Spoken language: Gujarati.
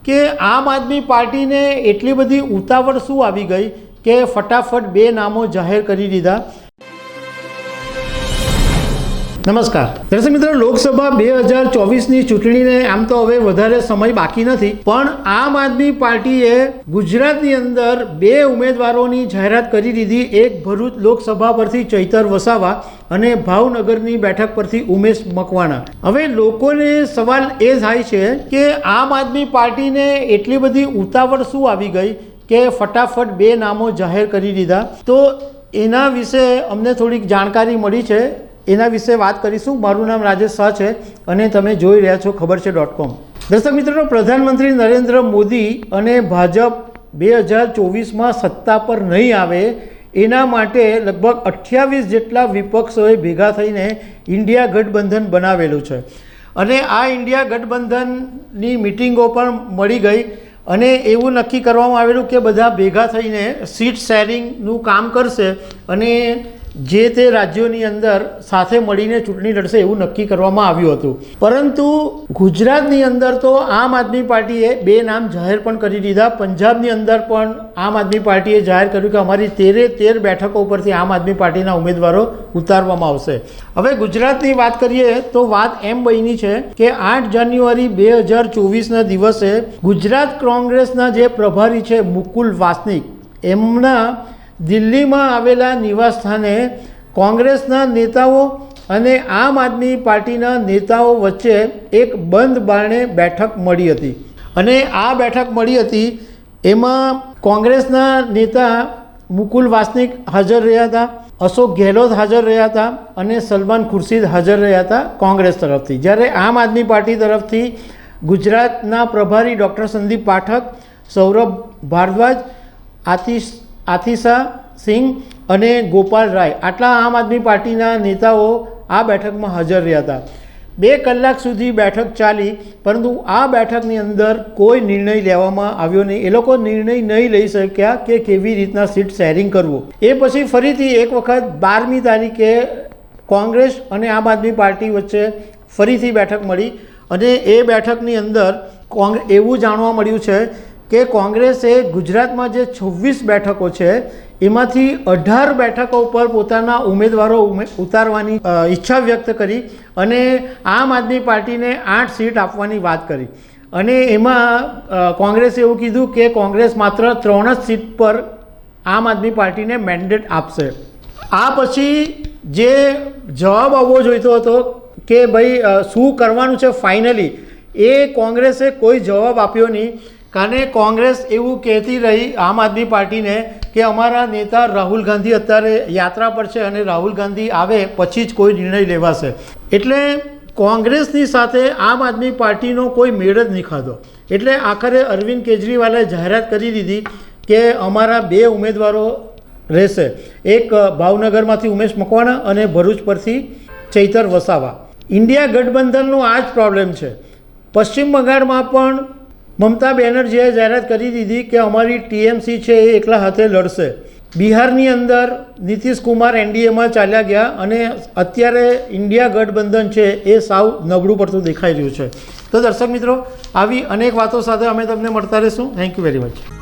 કે આમ આદમી પાર્ટીને એટલી બધી ઉતાવળ શું આવી ગઈ કે ફટાફટ બે નામો જાહેર કરી દીધા। નમસ્કાર દર્શક મિત્રો, લોકસભા 2024ની ચૂંટણીને આમ તો હવે વધારે સમય બાકી નથી, પણ આમ આદમી પાર્ટીએ ગુજરાતની અંદર બે ઉમેદવારોની જાહેરાત કરી દીધી। એક ભરૂચ લોકસભા પરથી ચૈતર વસાવા અને ભાવનગરની બેઠક પરથી ઉમેશ મકવાણા। હવે લોકોને સવાલ એ થાય છે કે આમ આદમી પાર્ટીને એટલી બધી ઉતાવળ શું આવી ગઈ કે ફટાફટ બે નામો જાહેર કરી દીધા। તો એના વિશે અમને થોડીક જાણકારી મળી છે, એના વિશે વાત કરીશું। મારું નામ રાજેશ શાહ છે અને તમે જોઈ રહ્યા છો ખબરછે.com। દર્શક મિત્રો, પ્રધાનમંત્રી નરેન્દ્ર મોદી અને ભાજપ 2024માં સત્તા પર નહીં આવે એના માટે લગભગ 28 જેટલા વિપક્ષોએ ભેગા થઈને ઇન્ડિયા ગઠબંધન બનાવેલું છે અને આ ઇન્ડિયા ગઠબંધનની મિટિંગો પણ મળી ગઈ અને એવું નક્કી કરવામાં આવેલું કે બધા ભેગા થઈને સીટ શેરિંગનું કામ કરશે અને જે તે રાજ્યોની અંદર સાથે મળીને ચૂંટણી લડશે એવું નક્કી કરવામાં આવ્યું હતું। પરંતુ ગુજરાતની અંદર તો આમ આદમી પાર્ટીએ બે નામ જાહેર પણ કરી દીધા। પંજાબની અંદર પણ આમ આદમી પાર્ટીએ જાહેર કર્યું કે અમારી 13 બેઠકો ઉપરથી આમ આદમી પાર્ટીના ઉમેદવારો ઉતારવામાં આવશે। હવે ગુજરાતની વાત કરીએ તો વાત એમ બની છે કે 8 જાન્યુઆરી 2024ના દિવસે ગુજરાત કોંગ્રેસના જે પ્રભારી છે મુકુલ વાસનિક, એમના દિલ્હીમાં આવેલા નિવાસસ્થાને કોંગ્રેસના નેતાઓ અને આમ આદમી પાર્ટીના નેતાઓ વચ્ચે એક બંધ બારણે બેઠક મળી હતી અને આ બેઠક મળી હતી એમાં કોંગ્રેસના નેતા મુકુલ વાસનિક હાજર રહ્યા હતા, અશોક ગેહલોત હાજર રહ્યા હતા અને સલમાન ખુરશીદ હાજર રહ્યા હતા કોંગ્રેસ તરફથી। જ્યારે આમ આદમી પાર્ટી તરફથી ગુજરાતના પ્રભારી ડૉક્ટર સંદીપ પાઠક, સૌરભ ભારદ્વાજ, આતિશા સિંહ અને ગોપાલ રાય, આટલા આમ આદમી પાર્ટીના નેતાઓ આ બેઠકમાં હાજર રહ્યા હતા। 2 કલાક સુધી બેઠક ચાલી, પરંતુ આ બેઠકની અંદર કોઈ નિર્ણય લેવામાં આવ્યો નહીં। એ લોકો નિર્ણય નહીં લઈ શક્યા કે કેવી રીતના સીટ શેરિંગ કરવું। એ પછી ફરીથી એક વખત 12મી તારીખે કોંગ્રેસ અને આમ આદમી પાર્ટી વચ્ચે ફરીથી બેઠક મળી અને એ બેઠકની અંદર એવું જાણવા મળ્યું છે કે કોંગ્રેસે ગુજરાતમાં જે 26 બેઠકો છે એમાંથી 18 બેઠકો ઉપર પોતાના ઉમેદવારો ઉતારવાની ઈચ્છા વ્યક્ત કરી અને આમ આદમી પાર્ટીને 8 સીટ આપવાની વાત કરી અને એમાં કોંગ્રેસે એવું કીધું કે કોંગ્રેસ માત્ર 3 જ સીટ પર આમ આદમી પાર્ટીને મેન્ડેટ આપશે। આ પછી જે જવાબ આવવો જોઈતો હતો કે ભાઈ શું કરવાનું છે ફાઇનલી, એ કોંગ્રેસે કોઈ જવાબ આપ્યો નહીં। કારણ કોંગ્રેસ એવું કહેતી રહી આમ આદમી પાર્ટીને કે અમારા નેતા રાહુલ ગાંધી અત્યારે યાત્રા પર છે અને રાહુલ ગાંધી આવે પછી જ કોઈ નિર્ણય લેવાશે। એટલે કોંગ્રેસની સાથે આમ આદમી પાર્ટીનો કોઈ મેળ જ નહીં ખાધો। એટલે આખરે અરવિંદ કેજરીવાલે જાહેરાત કરી દીધી કે અમારા 2 ઉમેદવારો રહેશે, એક ભાવનગરમાંથી ઉમેશ મકવાણા અને ભરૂચ પરથી ચૈતર વસાવા। ઇન્ડિયા ગઠબંધનનો આ જ પ્રોબ્લેમ છે। પશ્ચિમ બંગાળમાં પણ મમતા બેનર્જીએ જાહેરાત કરી દીધી કે અમારી ટીએમસી છે એ એકલા હાથે લડશે। બિહારની અંદર નીતિશ કુમાર એનડીએમાં ચાલ્યા ગયા અને અત્યારે ઇન્ડિયા ગઠબંધન છે એ સાવ નબળું પડતું દેખાઈ રહ્યું છે। તો દર્શક મિત્રો, આવી અનેક વાતો સાથે અમે તમને મળતા રહીશું। Thank you very much.